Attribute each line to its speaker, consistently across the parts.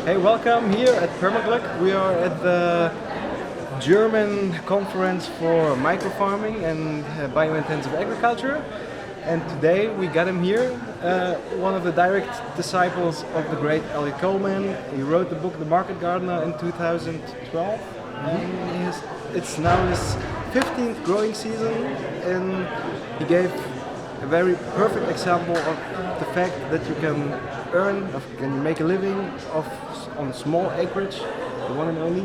Speaker 1: Hey, welcome here at Permaglück. We are at the German conference for microfarming and biointensive agriculture. And today we got him here, one of the direct disciples of the great Elliot Coleman. He wrote the book The Market Gardener in 2012. And it's now his 15th growing season, and he gave a very perfect example of the fact that you can make a living on small acreage, the one and only.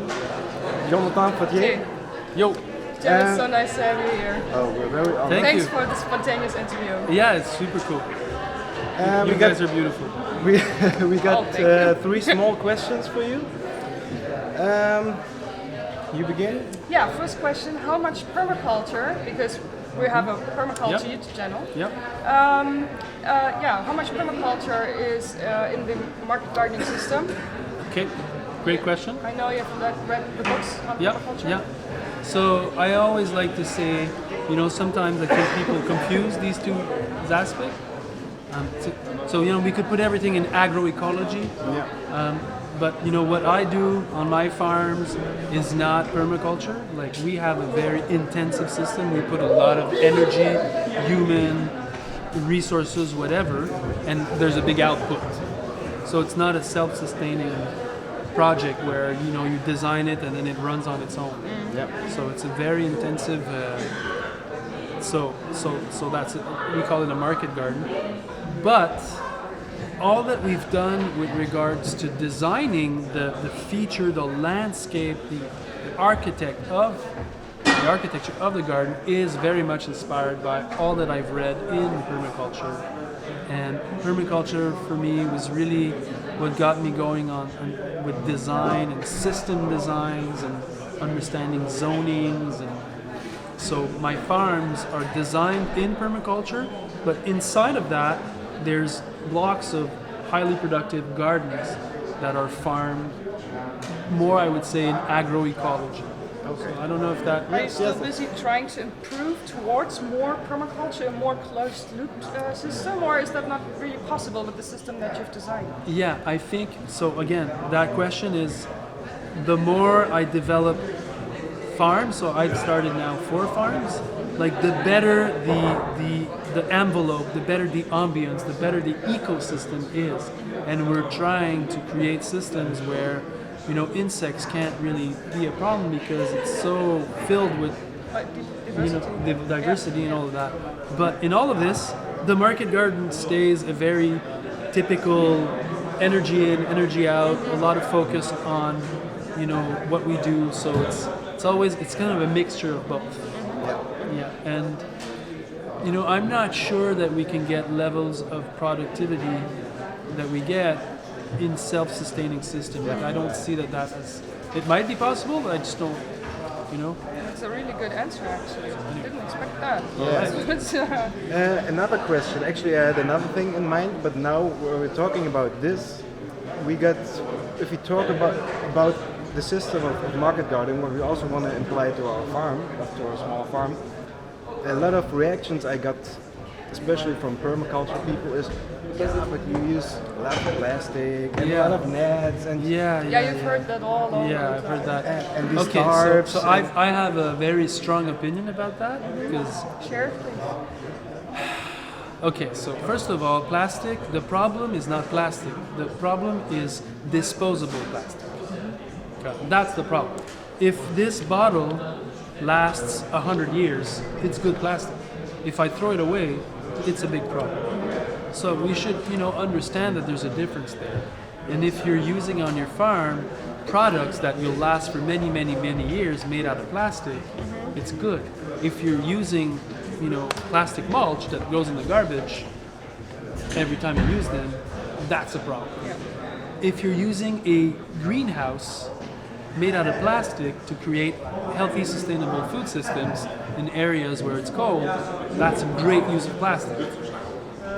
Speaker 1: Jonathan Fattier.
Speaker 2: Yo,
Speaker 3: Jim, it's so nice to have you here.
Speaker 1: Oh, we're very honored.
Speaker 2: Thank
Speaker 3: Thanks
Speaker 2: you.
Speaker 3: for the spontaneous interview.
Speaker 2: Yeah, it's super cool. You
Speaker 1: We
Speaker 2: guys
Speaker 1: got
Speaker 2: are beautiful.
Speaker 1: we got
Speaker 3: Oh, thank you.
Speaker 1: 3 small questions for you. You begin.
Speaker 3: Yeah, first question, how much permaculture, because we have a permaculture
Speaker 2: Yep.
Speaker 3: YouTube channel,
Speaker 2: Yep.
Speaker 3: how much permaculture is in the market gardening system?
Speaker 2: Okay, great question.
Speaker 3: I know you have read the books on
Speaker 2: Yeah,
Speaker 3: permaculture.
Speaker 2: yeah. So I always like to say, sometimes I think people confuse these two aspects. So we could put everything in agroecology.
Speaker 1: Yeah.
Speaker 2: But what I do on my farms is not permaculture. Like, we have a very intensive system. We put a lot of energy, human resources, whatever, and there's a big output. So it's not a self-sustaining project where you design it and then it runs on its own.
Speaker 1: Yeah.
Speaker 2: So it's a very intensive. So that's it. We call it a market garden, but all that we've done with regards to designing the feature, the landscape, the architecture of the garden is very much inspired by all that I've read in permaculture. And permaculture for me was really what got me going on with design and system designs and understanding zonings. And so my farms are designed in permaculture, but inside of that there's blocks of highly productive gardens that are farmed more, I would say, in agroecology. So I don't know if that.
Speaker 3: Are you still busy trying to improve towards more permaculture, a more closed-loop system, or is that not really possible with the system that you've designed?
Speaker 2: Yeah, I think so. Again, that question is, the more I develop farms, so I've started now 4 farms, like the better the envelope, the better the ambience, the better the ecosystem is. And we're trying to create systems where insects can't really be a problem because it's so filled with the diversity and all of that. But in all of this, the market garden stays a very typical energy in, energy out, a lot of focus on what we do. So it's kind of a mixture of both. Yeah, and I'm not sure that we can get levels of productivity that we get in self-sustaining systems. Like, I don't see that as. It might be possible, but I just don't.
Speaker 3: That's a really good answer, actually. I didn't expect that.
Speaker 1: Yeah. Another question. Actually, I had another thing in mind, but now we're talking about this. If we talk about the system of market gardening, what we also want to imply to our farm, to our small farm, a lot of reactions I got, especially from permaculture people, is, but you use a lot of plastic and a lot of nets and
Speaker 3: Yeah, you've heard that all over.
Speaker 2: Yeah, I've heard that.
Speaker 1: and these
Speaker 2: Okay,
Speaker 1: tarps.
Speaker 2: so I have a very strong opinion about that because.
Speaker 3: Share it, please.
Speaker 2: Okay, so first of all, plastic, the problem is not plastic. The problem is disposable plastic. Okay, that's the problem. If this bottle lasts 100 years, it's good plastic. If I throw it away, it's a big problem. So we should, understand that there's a difference there. And if you're using on your farm products that will last for many, many, many years made out of plastic, it's good. If you're using plastic mulch that goes in the garbage every time you use them, that's a problem.
Speaker 3: Yeah.
Speaker 2: If you're using a greenhouse made out of plastic to create healthy, sustainable food systems in areas where it's cold, that's a great use of plastic.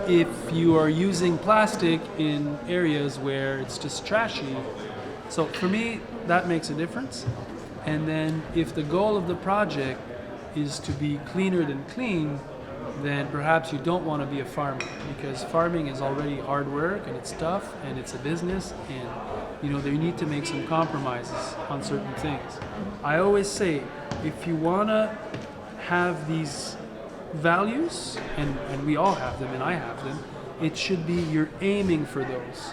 Speaker 2: If you are using plastic in areas where it's just trashy, so for me, that makes a difference. And then if the goal of the project is to be cleaner than clean, then perhaps you don't want to be a farmer, because farming is already hard work and it's tough and it's a business, and you need to make some compromises on certain things. I always say, if you want to have these values, and we all have them and I have them, it should be you're aiming for those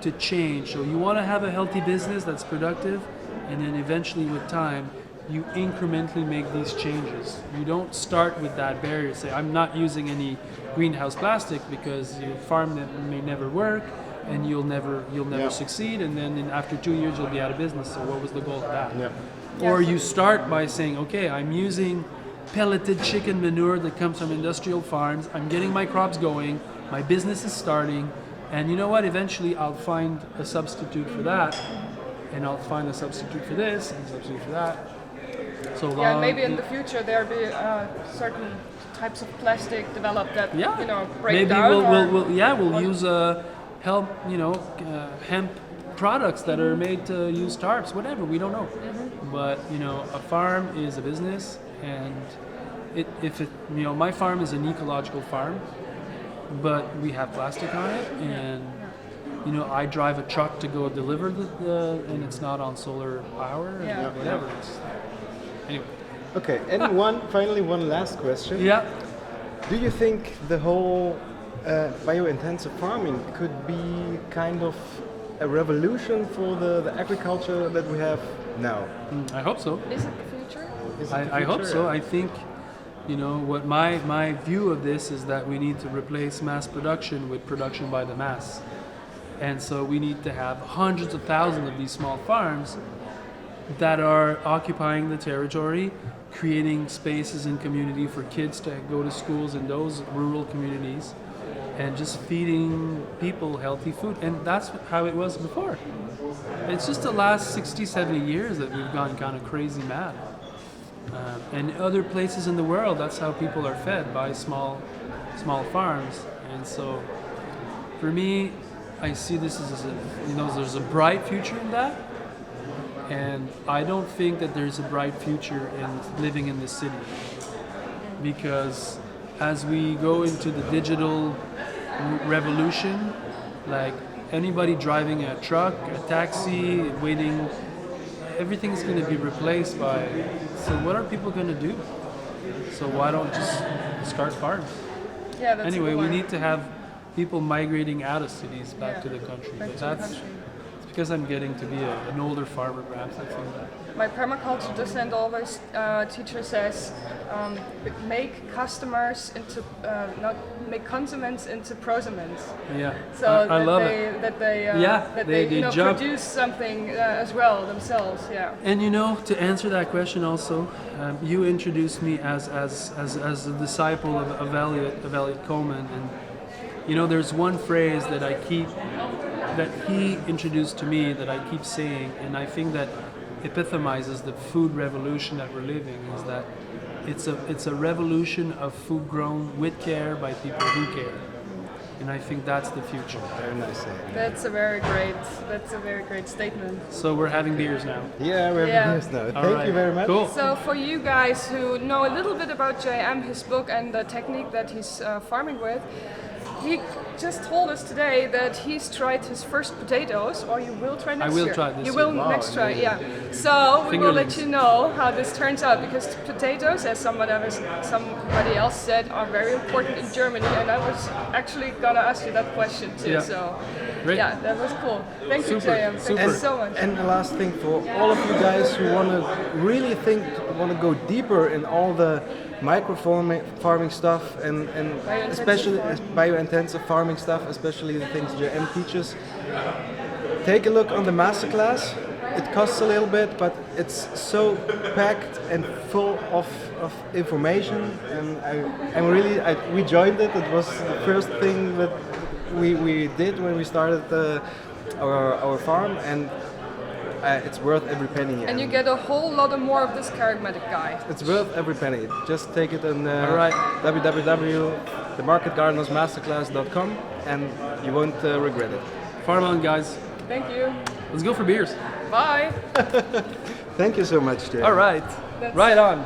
Speaker 2: to change. So you want to have a healthy business that's productive, and then eventually with time you incrementally make these changes. You don't start with that barrier, say I'm not using any greenhouse plastic, because your farm may never work and you'll never succeed, and then after 2 years you'll be out of business. So what was the goal of that? Or you start by saying, okay, I'm using pelleted chicken manure that comes from industrial farms, I'm getting my crops going, my business is starting, and you know what, eventually I'll find a substitute for that, and I'll find a substitute for this, and a substitute for that. So
Speaker 3: Yeah, and maybe in the future there'll be certain types of plastic developed that break
Speaker 2: maybe
Speaker 3: down.
Speaker 2: we'll use hemp products that are made to use tarps, whatever, we don't know. But a farm is a business, and my farm is an ecological farm, but we have plastic on it, and I drive a truck to go deliver and it's not on solar power, and whatever. Anyway.
Speaker 1: Okay, and finally one last question.
Speaker 2: Yeah.
Speaker 1: Do you think the whole bio-intensive farming could be kind of a revolution for the agriculture that we have now?
Speaker 2: I hope so.
Speaker 3: Is it the future?
Speaker 2: I hope so. I think, what my view of this is that we need to replace mass production with production by the mass. And so we need to have hundreds of thousands of these small farms that are occupying the territory, creating spaces in community for kids to go to schools in those rural communities, and just feeding people healthy food. And that's how it was before. It's just the last 60, 70 years that we've gone kind of crazy mad. And other places in the world, that's how people are fed, by small farms. And so for me, I see this as there's a bright future in that. And I don't think that there's a bright future in living in the city, because as we go into the digital revolution, like anybody driving a truck, a taxi, waiting, everything's going to be replaced by. So what are people going to do? So why don't just start farms?
Speaker 3: Yeah, that's
Speaker 2: anyway,
Speaker 3: a good
Speaker 2: we
Speaker 3: one.
Speaker 2: need to have people migrating out of cities back to the country.
Speaker 3: Back
Speaker 2: But
Speaker 3: to the
Speaker 2: that's
Speaker 3: country.
Speaker 2: it's because I'm getting to be an older farmer, perhaps. I think that.
Speaker 3: My permaculture docent always teacher says, make customers into not make consumers into prosumers.
Speaker 2: Yeah,
Speaker 3: So
Speaker 2: I love
Speaker 3: they,
Speaker 2: it.
Speaker 3: that they that
Speaker 2: they
Speaker 3: they
Speaker 2: jump.
Speaker 3: produce something as well themselves. Yeah.
Speaker 2: And to answer that question also, you introduced me as a disciple of Elliot Coleman, and there's one phrase that he introduced to me that I keep saying, and I think that epitomizes the food revolution that we're living, is that it's a revolution of food grown with care by people who care. And I think that's the future.
Speaker 1: Very nice saying.
Speaker 3: That's a very great statement.
Speaker 2: So we're having beers now.
Speaker 1: Yeah, we're
Speaker 3: Yeah.
Speaker 1: yes now.
Speaker 2: All
Speaker 1: Thank
Speaker 2: right.
Speaker 1: you very much.
Speaker 2: Cool.
Speaker 3: So for you guys who know a little bit about JM, his book and the technique that he's farming with, he just told us today that he's tried his first potatoes, or you will try next year.
Speaker 2: I will try this
Speaker 3: You
Speaker 2: year.
Speaker 3: will
Speaker 1: Wow,
Speaker 3: next try,
Speaker 1: amazing.
Speaker 3: yeah. So we will let
Speaker 2: Fingerlings.
Speaker 3: you know how this turns out, because potatoes, as somebody else said, are very important in Germany, and I was actually gonna ask you that question too.
Speaker 2: Yeah.
Speaker 3: So
Speaker 2: Great.
Speaker 3: yeah, that was cool. Thank you,
Speaker 2: Super,
Speaker 3: JM. Thank
Speaker 2: super.
Speaker 3: you so much.
Speaker 1: And the last thing, for all of you guys who want to really want to go deeper in all the farming stuff, and especially bio-intensive farming stuff, especially the things JM teaches, take a look on the masterclass. It costs a little bit, but it's so packed and full of information, and we joined it. It was the first thing that we did when we started our farm, and it's worth every penny.
Speaker 3: And you get a whole lot of more of this charismatic guy.
Speaker 1: It's worth every penny. Just take it on
Speaker 2: All right.
Speaker 1: www.themarketgardenersmasterclass.com, and you won't regret it.
Speaker 2: Farm on, guys.
Speaker 3: Thank you.
Speaker 2: Let's go for beers.
Speaker 3: Bye.
Speaker 1: Thank you so much, Jay.
Speaker 2: All right.
Speaker 3: That's-
Speaker 2: Right on.